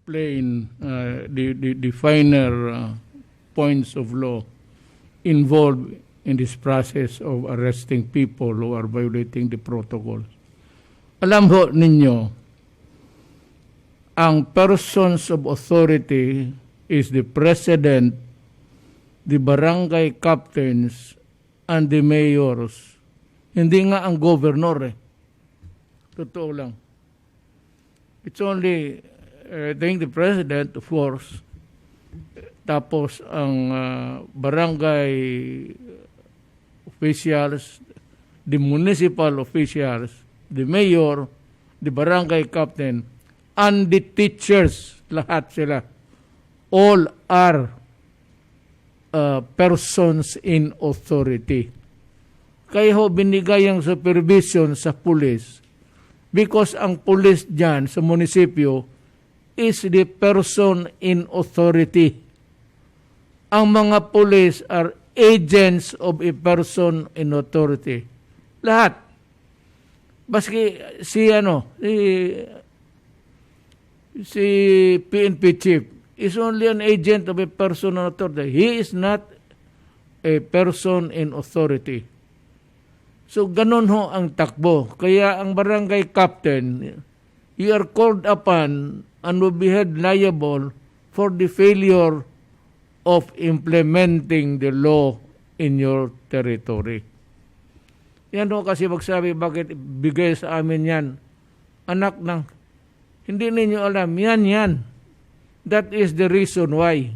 explain the finer points of law involved in this process of arresting people who are violating the protocols. Alam ho ninyo, ang persons of authority is the president, the barangay captains, and the mayors. Hindi nga ang governor eh. Totoo lang. It's only, I think the president, of course, tapos ang barangay officials, the municipal officials, the mayor, the barangay captain, and the teachers, lahat sila. All are persons in authority. Kaya ho binigay ang supervision sa pulis because ang pulis dyan sa munisipyo is the person in authority. Ang mga pulis are agents of a person in authority. Lahat. Baski si PNP chief is only an agent of a person in authority. He is not a person in authority. So, ganun ho ang takbo. Kaya ang barangay captain, you are called upon and will be held liable for the failure of implementing the law in your territory. Yan ho kasi magsabi, bakit bigay sa amin yan? Anak ng, hindi ninyo alam, yan. That is the reason why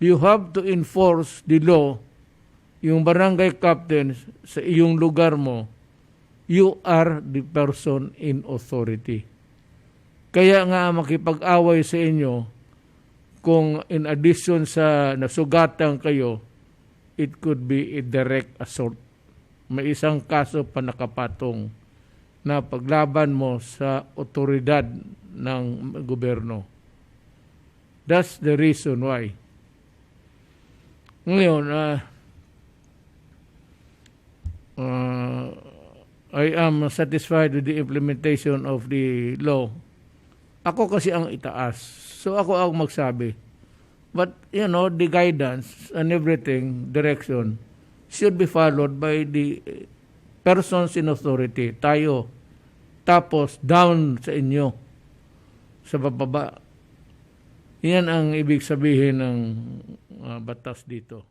you have to enforce the law. Yung barangay captain sa iyong lugar mo, you are the person in authority. Kaya nga makipag-away sa inyo, kung in addition sa nasugatan kayo, it could be a direct assault. May isang kaso pa nakapatong na paglaban mo sa otoridad ng gobyerno. That's the reason why. Ngayon, I am satisfied with the implementation of the law. Ako kasi ang itaas. So ako ang magsabi. But, the guidance and everything, direction, should be followed by the persons in authority. Tayo. Tapos, down sa inyo. Sa bababa. Yan ang ibig sabihin ng batas dito.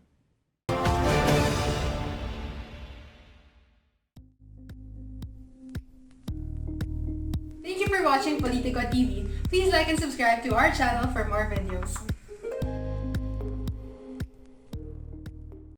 Thank you for watching Politico TV. Please like and subscribe to our channel for more videos.